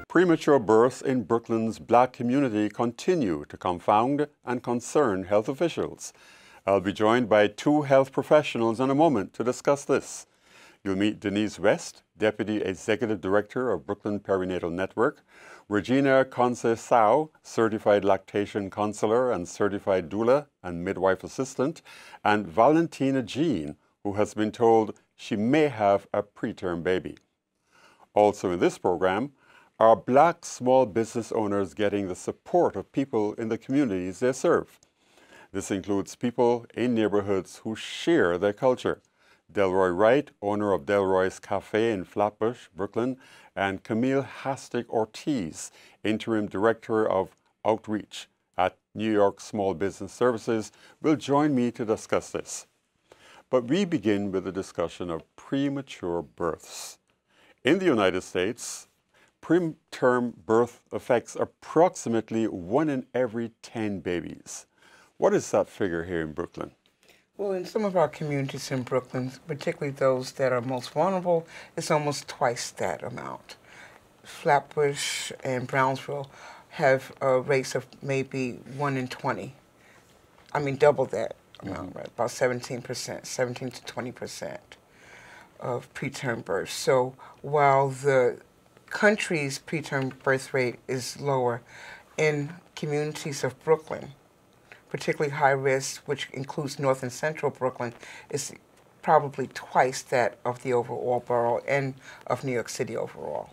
Premature births in Brooklyn's Black community continue to confound and concern health officials. I'll be joined by two health professionals in a moment to discuss this. You'll meet Denise West, Deputy Executive Director of Brooklyn Perinatal Network, Regina Conceição, Certified Lactation Counselor and Certified Doula and Midwife Assistant, and Valentina Jean, who has been told she may have a preterm baby. Also in this program, are Black small business owners getting the support of people in the communities they serve? This includes people in neighborhoods who share their culture. Delroy Wright, owner of Delroy's Cafe in Flatbush, Brooklyn, and Camille Hastic Ortiz, Interim Director of Outreach at New York Small Business Services, will join me to discuss this. But we begin with a discussion of premature births. In the United States, preterm birth affects approximately 1 in every 10 babies. What is that figure here in Brooklyn? Well, in some of our communities in Brooklyn, particularly those that are most vulnerable, it's almost twice that amount. Flatbush and Brownsville have rates of maybe 1 in 20. I mean, double that amount, right? About 17%, 17 to 20% of preterm births. So while the country's preterm birth rate is lower, in communities of Brooklyn, particularly high risk, which includes North and Central Brooklyn, is probably twice that of the overall borough and of New York City overall.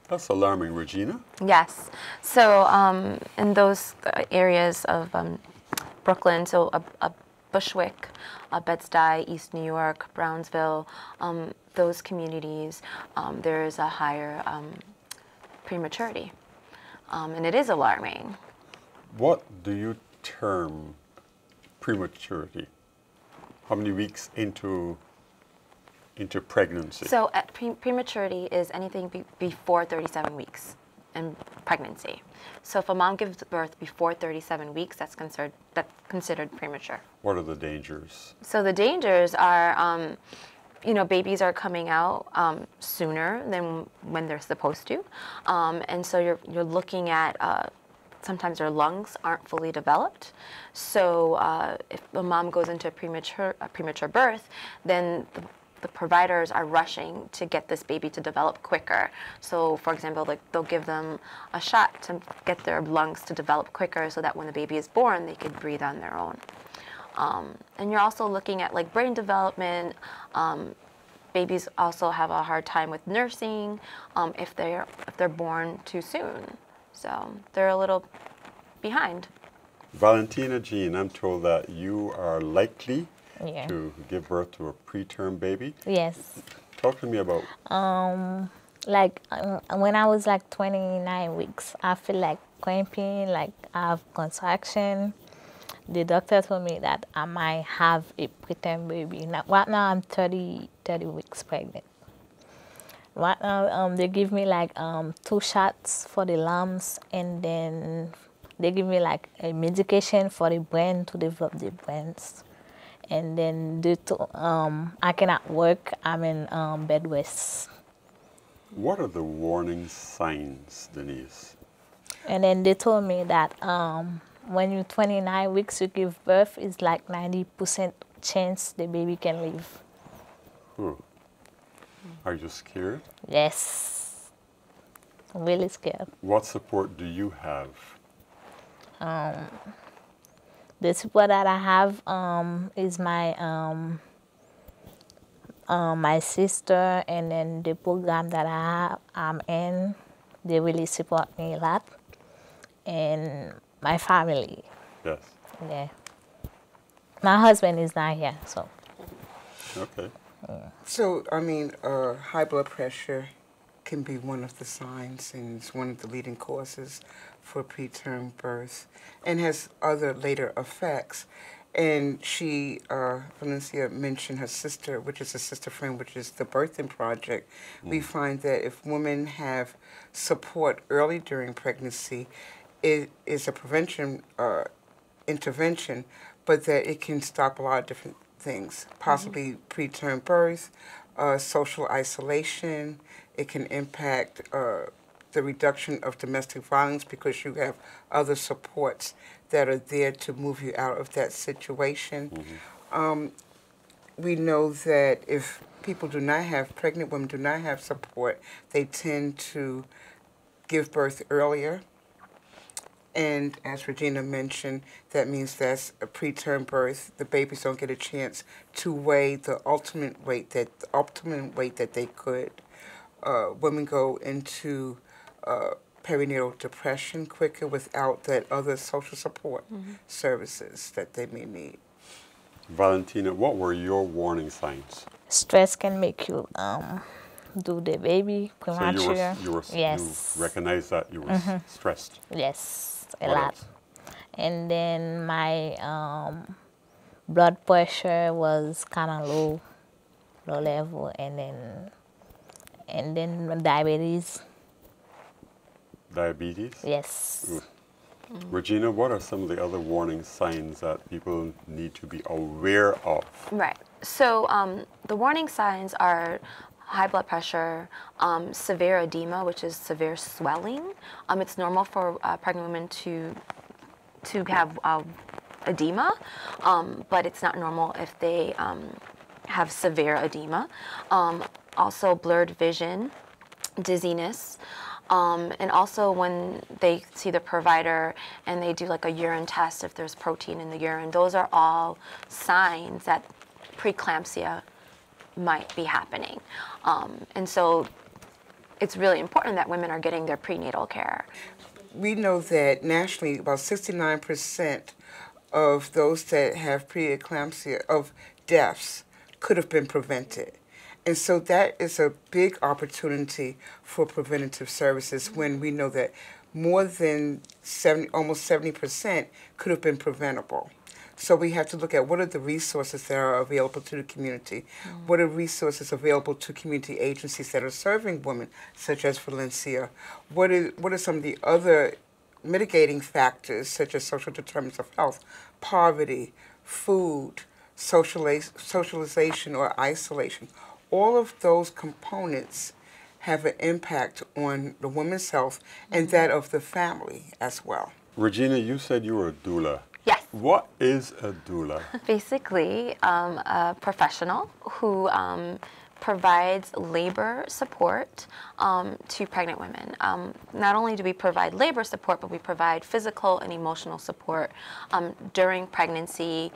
That's alarming. Regina? Yes. So in those areas of Brooklyn, so Bushwick, Bed-Stuy, East New York, Brownsville, those communities, there is a higher prematurity, and it is alarming. What do you term prematurity? How many weeks into pregnancy? So prematurity is anything before 37 weeks in pregnancy. So if a mom gives birth before 37 weeks, that's considered premature. What are the dangers? So the dangers are, babies are coming out sooner than when they're supposed to, and so you're looking at sometimes their lungs aren't fully developed. So if a mom goes into a premature birth, then the providers are rushing to get this baby to develop quicker. So for example, they'll give them a shot to get their lungs to develop quicker so that when the baby is born, they could breathe on their own. And you're also looking at brain development. Babies also have a hard time with nursing if they're born too soon. So they're a little behind. Valentina Jean, I'm told that you are likely to give birth to a preterm baby. Yes. Talk to me about. When I was 29 weeks, I feel like cramping, I have contraction. The doctor told me that I might have a preterm baby. Right now I'm 30 weeks pregnant. Right now they give me 2 shots for the lumps, and then they give me a medication for the brain to develop the brains. And then I cannot work. I'm in bed rest. What are the warning signs, Denise? And then they told me that when you're 29 weeks, you give birth, it's 90% chance the baby can live. Are you scared? Yes. I'm really scared. What support do you have? The support that I have is my my sister, and then the program that I'm in, they really support me a lot, and my family. Yes. Yeah. My husband is not here, so. Okay. So, high blood pressure can be one of the signs, and it's one of the leading causes for preterm birth, and has other later effects. And she, Valencia, mentioned her sister, which is a sister friend, which is the Birthing Project. We find that if women have support early during pregnancy, it is a prevention intervention, but that it can stop a lot of different things, possibly preterm birth, social isolation. It can impact the reduction of domestic violence because you have other supports that are there to move you out of that situation. We know that if people do not have, pregnant women do not have support, they tend to give birth earlier. And as Regina mentioned, that means that's a preterm birth. The babies don't get a chance to weigh the ultimate weight that they could. Women go into perinatal depression quicker without that other social support services that they may need. Valentina, what were your warning signs? Stress can make you do the baby premature. So yes. you recognize that you were stressed. Yes, a What lot. else? And then my blood pressure was kind of low level, and then diabetes. Diabetes? Yes. Ooh. Regina, what are some of the other warning signs that people need to be aware of? Right. So the warning signs are high blood pressure, severe edema, which is severe swelling. It's normal for pregnant women to have edema, but it's not normal if they have severe edema. Also blurred vision, dizziness. And also when they see the provider and they do like a urine test if there's protein in the urine, those are all signs that preeclampsia might be happening. And so it's really important that women are getting their prenatal care. We know that nationally about 69% of those that have preeclampsia, of deaths, could have been prevented. And so that is a big opportunity for preventative services when we know that more than almost 70% could have been preventable. So we have to look at what are the resources that are available to the community. What are resources available to community agencies that are serving women, such as Valencia? What are some of the other mitigating factors, such as social determinants of health, poverty, food, socialization or isolation? All of those components have an impact on the woman's health and that of the family as well. Regina, you said you were a doula. Yes. What is a doula? Basically, a professional who provides labor support to pregnant women. Not only do we provide labor support, but we provide physical and emotional support during pregnancy,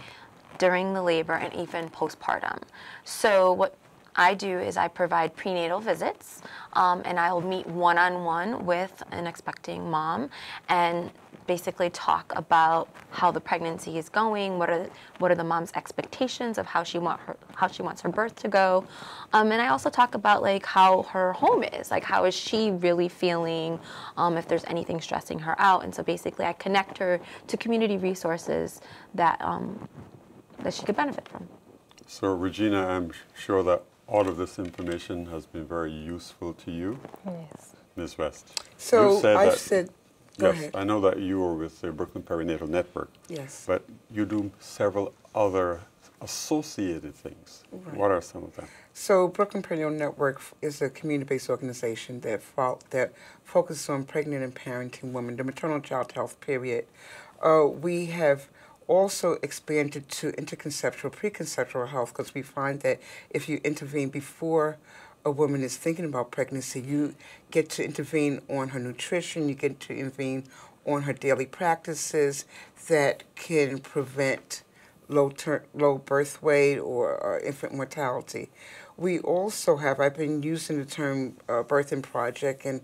during the labor, and even postpartum. So what I do is I provide prenatal visits, and I'll meet one-on-one with an expecting mom and basically talk about how the pregnancy is going, what are the mom's expectations of how she wants her birth to go, and I also talk about like how her home is, like how is she really feeling, if there's anything stressing her out, and so basically I connect her to community resources that that she could benefit from. So Regina, I'm sure that all of this information has been very useful to you. Yes. Ms. West. So You said I that- said, go yes, ahead. I know that you were with the Brooklyn Perinatal Network. Yes. But you do several other associated things. Right. What are some of them? So Brooklyn Perinatal Network is a community-based organization that focuses on pregnant and parenting women, the maternal child health period. We have also expanded to interconceptual, preconceptual health, because we find that if you intervene before a woman is thinking about pregnancy, you get to intervene on her nutrition, you get to intervene on her daily practices that can prevent low birth weight or infant mortality. We also have, I've been using the term Birthing Project, and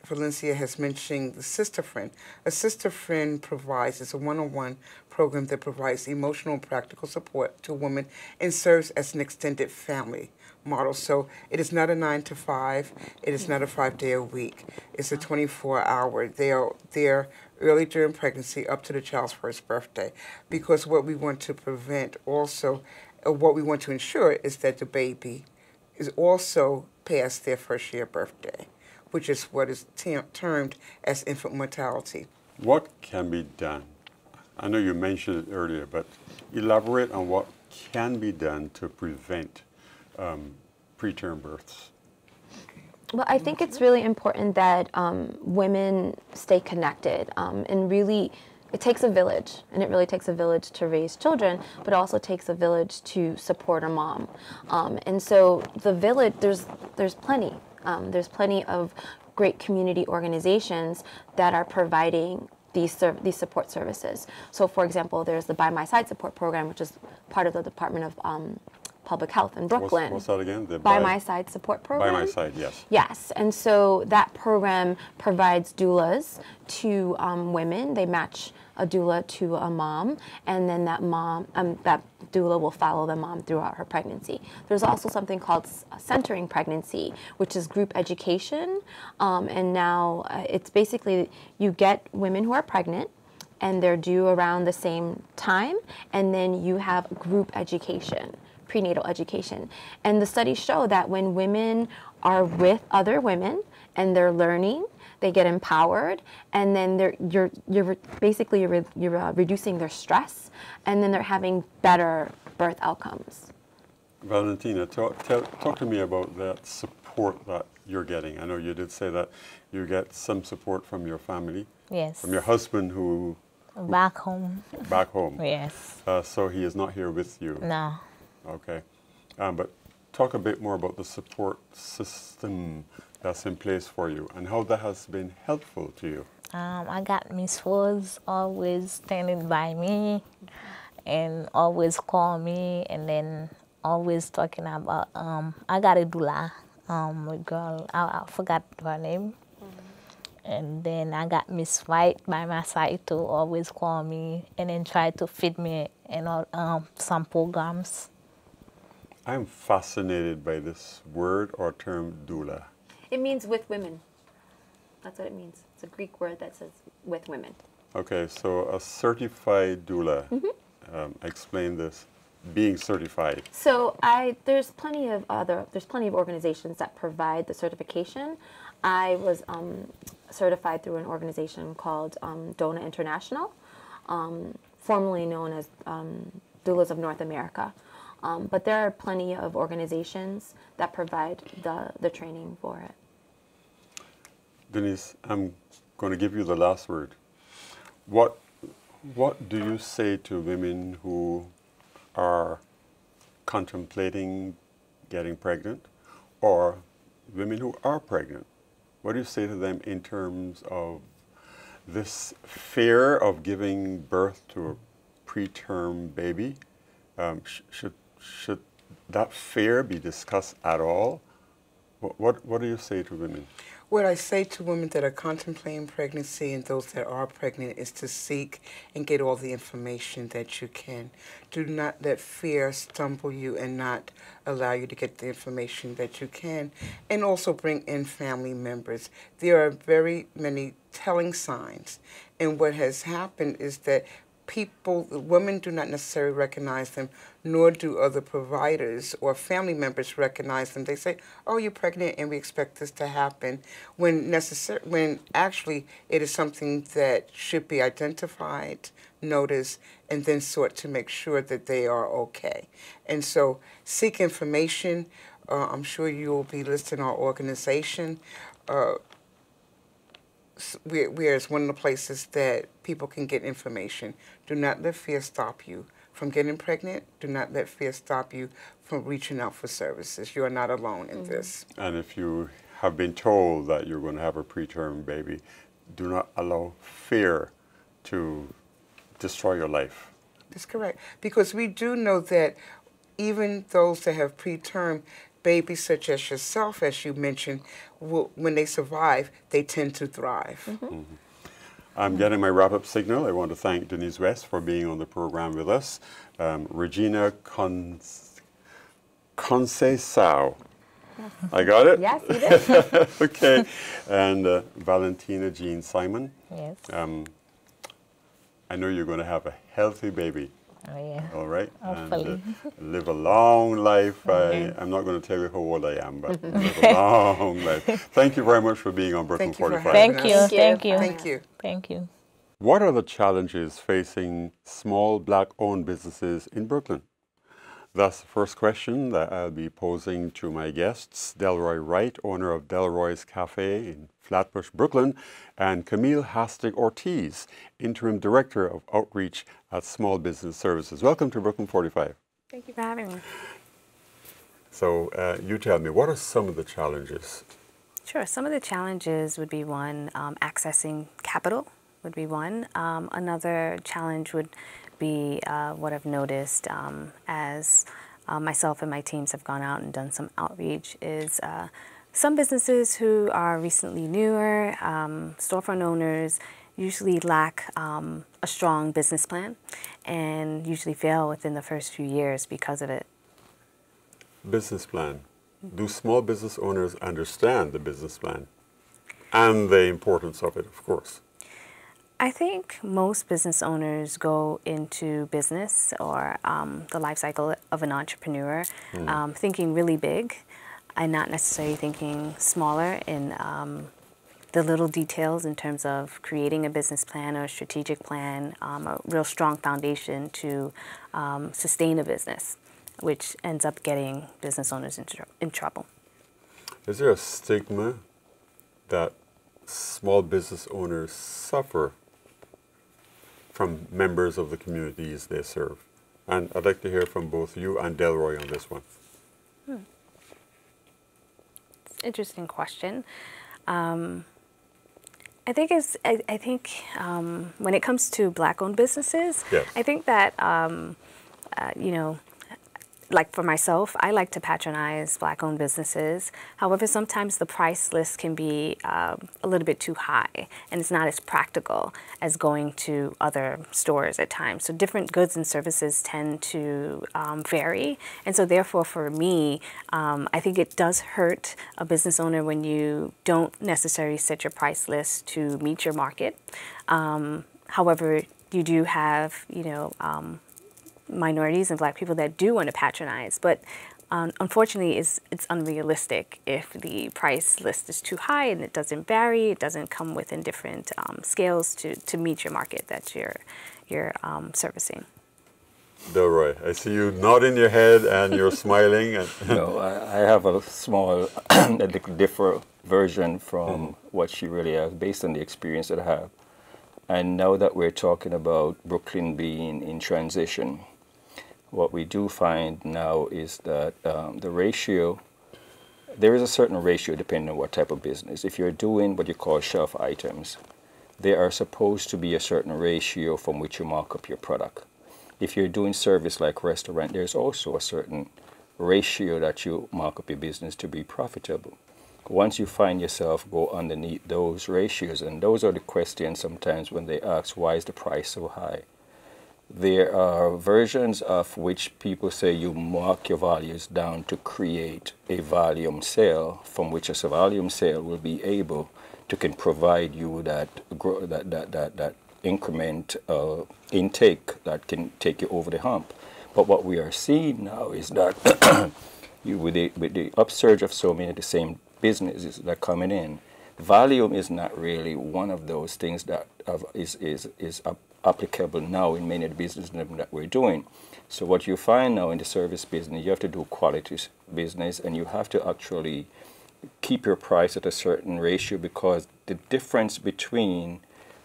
Valencia has mentioned the Sister Friend. A Sister Friend it's a one-on-one program that provides emotional and practical support to women and serves as an extended family model. So it is not a 9 to 5, it is not a 5-day-a-week. It's a 24-hour. They are there early during pregnancy up to the child's first birthday, because what we want to prevent also, what we want to ensure is that the baby is also past their first year birthday, which is what is termed as infant mortality. What can be done I know you mentioned it earlier, but elaborate on what can be done to prevent preterm births. Well, I think it's really important that women stay connected, and really, it takes a village, and it really takes a village to raise children, but it also takes a village to support a mom. And so the village, there's plenty. There's plenty of great community organizations that are providing these support services. So, for example, there's the By My Side support program, which is part of the Department of Public Health in Brooklyn. What's that again? The By My Side support program. By My Side, yes. Yes, and so that program provides doulas to women. They match a doula to a mom, and then that doula will follow the mom throughout her pregnancy. There's also something called centering pregnancy, which is group education, and now it's basically you get women who are pregnant, and they're due around the same time, and then you have group education, prenatal education. And the studies show that when women are with other women and they're learning, they get empowered, and then you're reducing their stress, and then they're having better birth outcomes. Valentina, talk to me about that support that you're getting. I know you did say that you get some support from your family. Yes. From your husband who... Back home. Back home. Yes. So he is not here with you. No. Okay. But talk a bit more about the support system that's in place for you and how that has been helpful to you. I got Miss Rose always standing by me and always call me, and then always talking about, I got a doula, a girl, I forgot her name. And then I got Miss White by my side to always call me and then try to feed me in some programs. I'm fascinated by this word or term doula. It means with women. That's what it means. It's a Greek word that says with women. Okay, so a certified doula. Explain this. Being certified. So there's plenty of organizations that provide the certification. I was certified through an organization called DONA International, formerly known as Doulas of North America. But there are plenty of organizations that provide the training for it. Denise, I'm going to give you the last word. What do you say to women who are contemplating getting pregnant, or women who are pregnant? What do you say to them in terms of this fear of giving birth to a preterm baby? Should that fear be discussed at all? What do you say to women? What I say to women that are contemplating pregnancy and those that are pregnant is to seek and get all the information that you can. Do not let fear stumble you and not allow you to get the information that you can. And also bring in family members. There are very many telling signs. And what has happened is that women do not necessarily recognize them, nor do other providers or family members recognize them. They say, oh, you're pregnant and we expect this to happen, when actually it is something that should be identified, noticed, and then sought to make sure that they are okay. And so seek information. I'm sure you will be listed in our organization. We're one of the places that people can get information. Do not let fear stop you from getting pregnant. Do not let fear stop you from reaching out for services. You are not alone in this. And if you have been told that you're going to have a preterm baby, do not allow fear to destroy your life. That's correct. Because we do know that even those that have preterm babies such as yourself, as you mentioned, when they survive, they tend to thrive. I'm getting my wrap-up signal. I want to thank Denise West for being on the program with us. Regina Conceição. I got it? Yes, you did. Okay. And Valentina Jean Simon. Yes. I know you're going to have a healthy baby. Oh, yeah. All right? Hopefully. And live a long life. I'm not going to tell you how old I am, but live a long life. Thank you very much for being on Brooklyn Thank you for 45. having Thank you. us. Thank you. Thank you. Thank you. What are the challenges facing small Black-owned businesses in Brooklyn? That's the first question that I'll be posing to my guests, Delroy Wright, owner of Delroy's Cafe in Flatbush, Brooklyn, and Camille Hastig Ortiz, Interim Director of Outreach at Small Business Services. Welcome to Brooklyn 45. Thank you for having me. So you tell me, what are some of the challenges? Sure. Some of the challenges would be one, accessing capital would be one. Another challenge would be what I've noticed as myself and my teams have gone out and done some outreach is some businesses who are recently newer, storefront owners, usually lack a strong business plan and usually fail within the first few years because of it. Business plan. Do small business owners understand the business plan and the importance of it, of course? I think most business owners go into business or the life cycle of an entrepreneur thinking really big and not necessarily thinking smaller in the little details in terms of creating a business plan or a strategic plan, a real strong foundation to sustain a business, which ends up getting business owners in trouble. Is there a stigma that small business owners suffer from members of the communities they serve? And I'd like to hear from both you and Delroy on this one. Interesting question. I think when it comes to Black-owned businesses, yes. I think that you know, like for myself, I like to patronize Black-owned businesses. However, sometimes the price list can be a little bit too high, and it's not as practical as going to other stores at times. So different goods and services tend to vary, and so therefore for me, I think it does hurt a business owner when you don't necessarily set your price list to meet your market. However, you do have, you know, minorities and Black people that do want to patronize, but unfortunately it's unrealistic if the price list is too high and it doesn't vary, it doesn't come within different scales to meet your market that you're servicing. Delroy, I see you nodding your head and you're smiling. No, I have a small, a different version from what she really has based on the experience that I have. And now that we're talking about Brooklyn being in transition, what we do find now is that the ratio, there is a certain ratio depending on what type of business. If you're doing what you call shelf items, there are supposed to be a certain ratio from which you mark up your product. If you're doing service like restaurant, there's also a certain ratio that you mark up your business to be profitable. Once you find yourself go underneath those ratios, and those are the questions sometimes when they ask, why is the price so high? There are versions of which people say you mark your values down to create a volume sale, from which a volume sale will be able to can provide you that increment intake that can take you over the hump. But what we are seeing now is that with the upsurge of so many of the same businesses that are coming in, volume is not really one of those things that is applicable now in many of the businesses that we're doing. So what you find now in the service business, you have to do quality business, and you have to actually keep your price at a certain ratio, because the difference between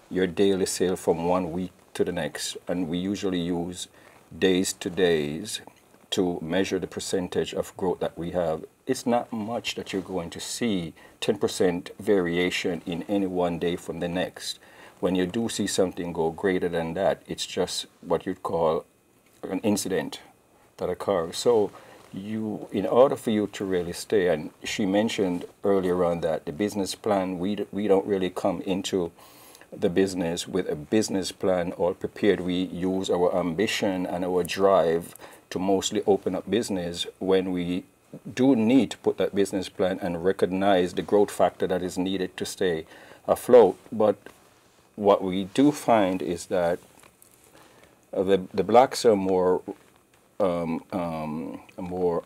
your daily sale from one week to the next, and we usually use days to days to measure the percentage of growth that we have, it's not much that you're going to see 10% variation in any one day from the next. When you do see something go greater than that, it's just what you'd call an incident that occurs. So in order for you to really stay, and she mentioned earlier on that the business plan, we don't really come into the business with a business plan all prepared. We use our ambition and our drive to mostly open up business when we do need to put that business plan and recognize the growth factor that is needed to stay afloat. But what we do find is that the Blacks are more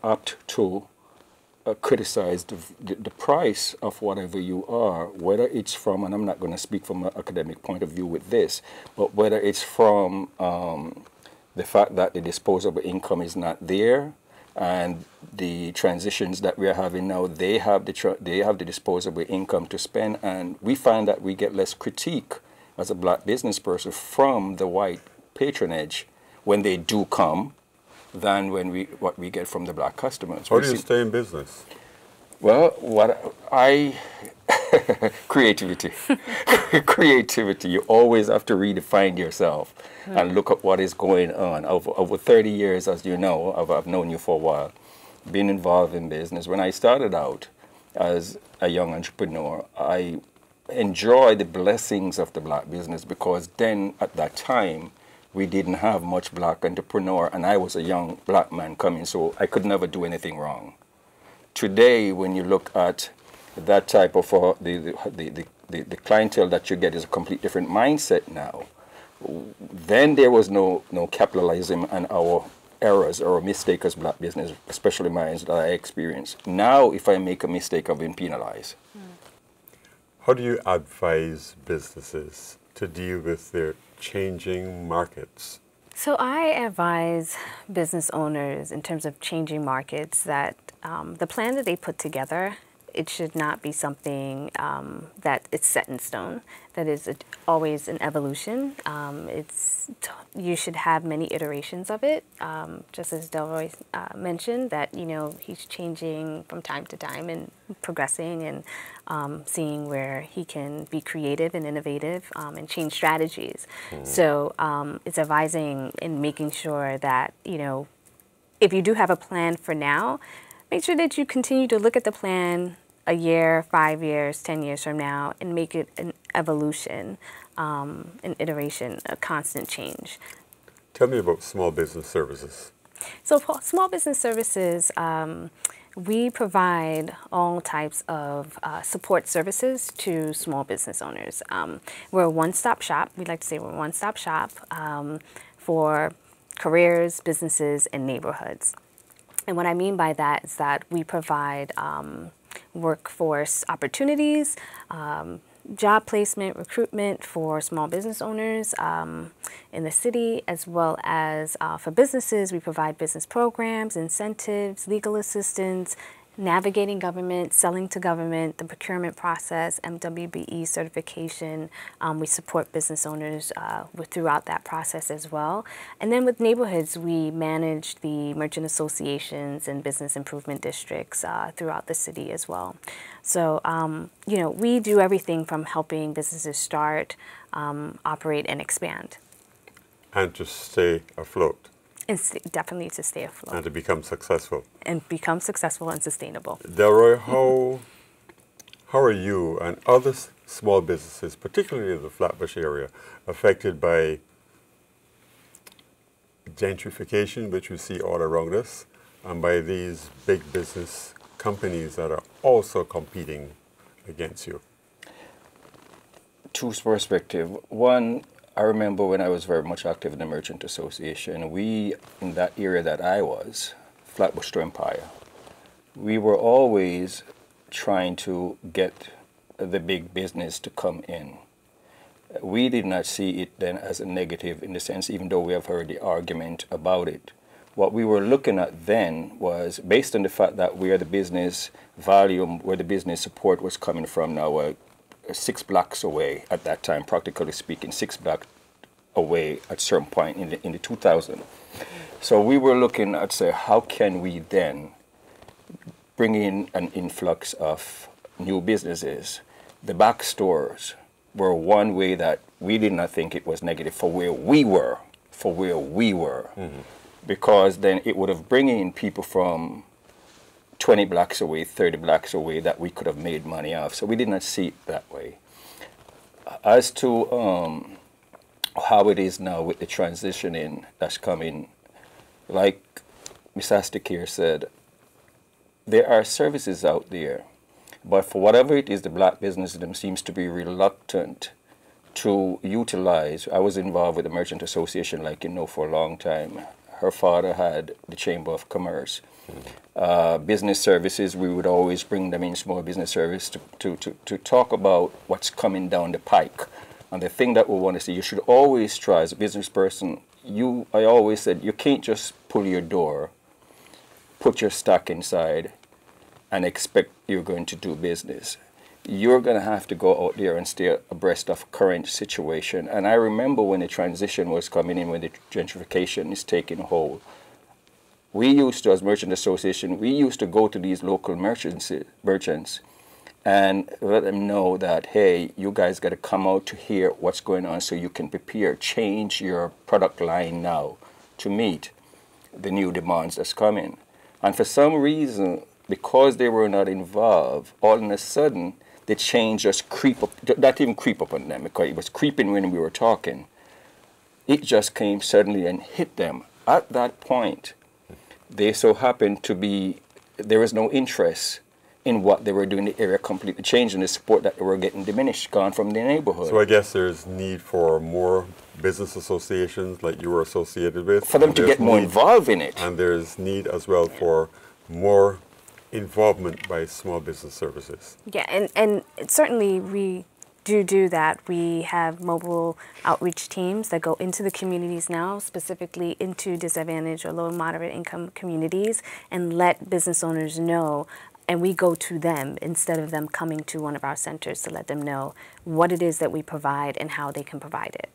apt to criticize the price of whatever you are, whether it's from, and I'm not going to speak from an academic point of view with this, but whether it's from the fact that the disposable income is not there, and the transitions that we are having now, they have the disposable income to spend, and we find that we get less critique as a black business person from the white patronage when they do come than what we get from the black customers. How do you stay in business? Well, creativity. Creativity. You always have to redefine yourself and look at what is going on. Over 30 years, as you know, I've known you for a while, been involved in business. When I started out as a young entrepreneur, I enjoyed the blessings of the black business, because then at that time, we didn't have much black entrepreneur, and I was a young black man coming, so I could never do anything wrong. Today, when you look at that type of the clientele that you get is a complete different mindset now. Then there was no capitalism on our errors or mistakes as black business, especially mine that I experienced. Now, if I make a mistake, I've been penalized. How do you advise businesses to deal with their changing markets? So I advise business owners in terms of changing markets that the plan that they put together, it should not be something that it's set in stone. That is always an evolution. You should have many iterations of it. Just as Delroy mentioned, that he's changing from time to time and progressing and seeing where he can be creative and innovative and change strategies. So it's advising and making sure that if you do have a plan for now, make sure that you continue to look at the plan a year, 5 years, 10 years from now, and make it an evolution, an iteration, a constant change. Tell me about small business services. So for small business services, we provide all types of support services to small business owners. We're a one-stop shop. We like to say we're a one-stop shop for careers, businesses, and neighborhoods. And what I mean by that is that we provide workforce opportunities, job placement, recruitment for small business owners in the city, as well as for businesses. We provide business programs, incentives, legal assistance, navigating government, selling to government, the procurement process, MWBE certification. We support business owners throughout that process as well. And then with neighborhoods, we manage the merchant associations and business improvement districts throughout the city as well. So, we do everything from helping businesses start, operate, and expand. And to stay afloat. And definitely to stay afloat. And to become successful. And become successful and sustainable. Delroy, how are you and other small businesses, particularly in the Flatbush area, affected by gentrification, which we see all around us, and by these big business companies that are also competing against you? Two perspectives. One, I remember when I was very much active in the Merchant Association, we, in that area that I was, Flatbush to Empire, we were always trying to get the big business to come in. We did not see it then as a negative in the sense, even though we have heard the argument about it. What we were looking at then was, based on the fact that where the business volume, where the business support was coming from now, 6 blocks away at that time, practically speaking, 6 blocks away at certain point in the 2000. So we were looking at, say, how can we then bring in an influx of new businesses? The back stores were one way that we did not think it was negative for where we were, because then it would have bring in people from 20 blocks away, 30 blocks away that we could have made money off. So we did not see it that way. As to how it is now with the transitioning that's coming, like Ms. Astikir said, there are services out there, but for whatever it is, the black business them seems to be reluctant to utilize. I was involved with the Merchant Association, like for a long time. her father had the Chamber of Commerce. Business services, we would always bring them in, small business service, to talk about what's coming down the pike. And the thing that we want to see, you should always try, as a business person, I always said, you can't just pull your door, put your stock inside, and expect you're going to do business. You're going to have to go out there and stay abreast of current situation. And I remember when the transition was coming in, when the gentrification is taking hold, we used to, as Merchant Association, we used to go to these local merchants and let them know that, hey, you guys got to come out to hear what's going on so you can prepare, change your product line now to meet the new demands that's coming. And for some reason, because they were not involved, all of a sudden, the change just creep up, not even creep up on them, because it was creeping when we were talking. It just came suddenly and hit them. At that point, they so happened to be, there was no interest in what they were doing. The area completely changed, and the support that they were getting diminished, gone from the neighborhood. So I guess there's need for more business associations like you were associated with. For them to get more involved in it. And there's need as well for more involvement by small business services. Yeah, and certainly we do that. We have mobile outreach teams that go into the communities now, specifically into disadvantaged or low and moderate income communities, and let business owners know. And we go to them instead of them coming to one of our centers to let them know what it is that we provide and how they can provide it.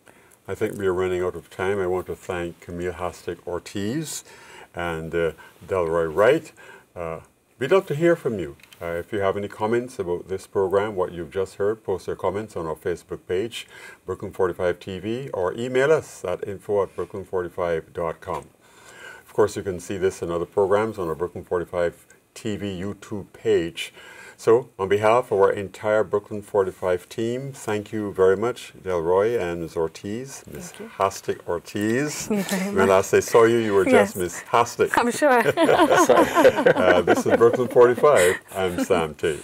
I think we are running out of time. I want to thank Camille Hastic Ortiz and Delroy Wright. We'd love to hear from you. If you have any comments about this program, what you've just heard, post your comments on our Facebook page, Brooklyn 45 TV, or email us at info@brooklyn45.com. Of course, you can see this and other programs on our Brooklyn 45 TV YouTube page. So, on behalf of our entire Brooklyn 45 team, thank you very much, Delroy and Ms. Ortiz, Ms. Hastic Ortiz. When last I saw you, you were just Ms. Hastic. I'm sure. This is Brooklyn 45. I'm Sam Tate.